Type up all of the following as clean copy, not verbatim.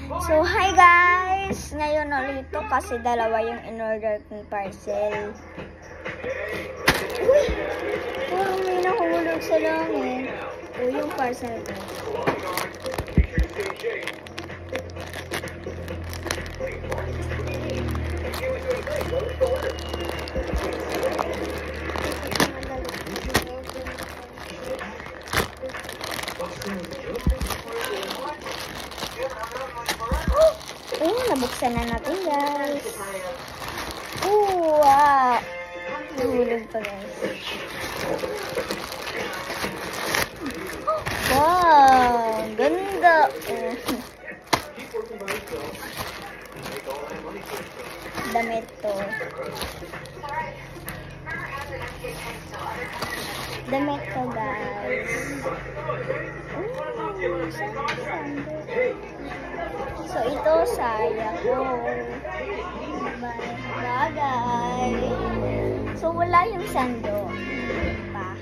So, hi guys! Ngayon ulit ito kasi dalawa yung in-order kong parcel. Uy! Parang may nahulog sa langit. O, yung parcel ko. Oh, nabuksan na natin guys. Oh, wow. Nahulog pa guys. Wow, ganda. Damit to. Damit to guys. So, ito saya ko. Bagay. So, wala yung sando. Pa.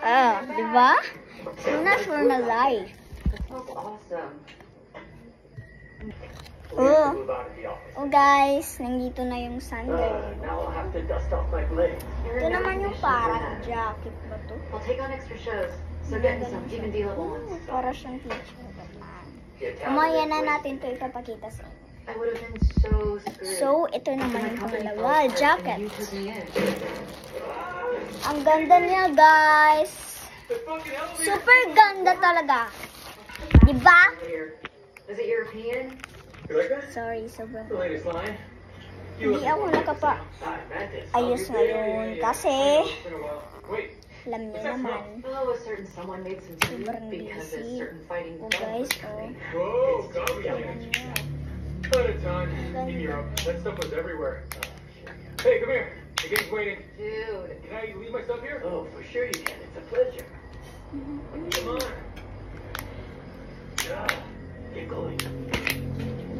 Ah, diba? Sure na life. Oh guys, nandito na yung sando. Ito naman yung parang jacket ba to? Para siyang t-shirt. Mamaya na natin ito ipapakita sa inyo. So, ito naman yung pangalawa, jacket. Ang ganda niya guys. Super ganda talaga. Diba? Sorry, sobrang. Hindi ako nakapa-ayos ngayon kasi alam niyo naman. Sobrang busy. Oh guys, oh. Hey, come here. The game's waiting. Dude. Can I leave my stuff here? Oh, for sure you can. It's a pleasure. Come on. Yeah. Get going.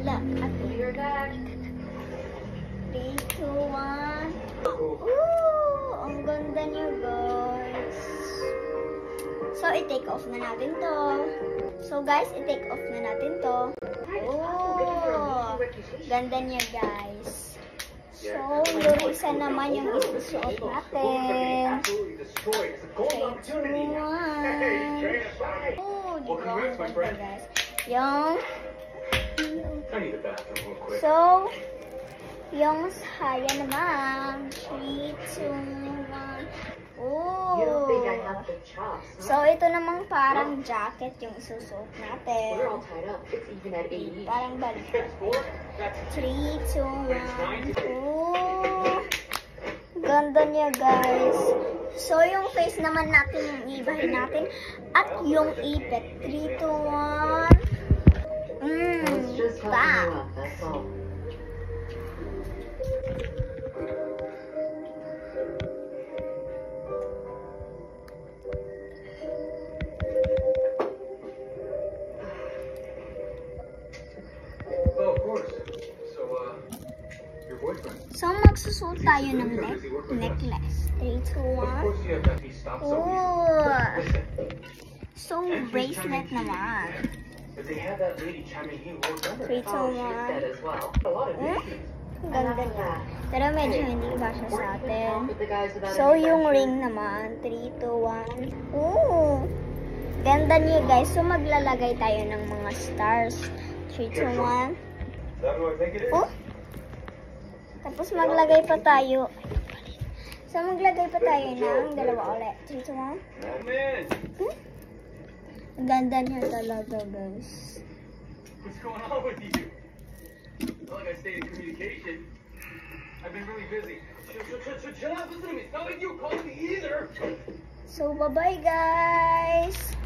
Look, I'll be right back. 3, 2, 1. Ooh, ang ganda niya guys. So, i-take off na natin to. So guys, i-take off na natin to. Oh, ganda niya guys. So, yung isa naman yung isusuot natin. 3, 2, 1. Oh, di ba? Ganda guys. Yung so, yung saya naman. 3, 2, 1. Oh. So, ito namang parang jacket yung isusuot natin. Parang balik. 3, 2, 1. Oh. Ganda niya guys. So, yung face naman natin yung ibahin natin. At yung ipit. 3, 2, 1. Back. Oh, of course. So, your boyfriend. So, magsusuot tayo ng necklace. 3, 2, 1. Of course you have that piece stopped so easy. So, bracelet naman. But they have that lady chiming in worked under. 3, 2, 1. As well. A lot of issues. Ganda niya. Pero medyo hindi ba siya sa atin. So, yung ring naman. 3, 2, 1. Ooh! Ganda niya guys. So, maglalagay tayo ng mga stars. 3, 2, 1. Oh! Tapos maglagay pa tayo. So, maglagay pa tayo ng dalawa ulit. 3, 2, 1. Ganda niya talaga, guys. What's going on with you? Not like I stayed in communication. I've been really busy. Chill out, listen to me. It's not like you called me either. So, bye-bye, guys.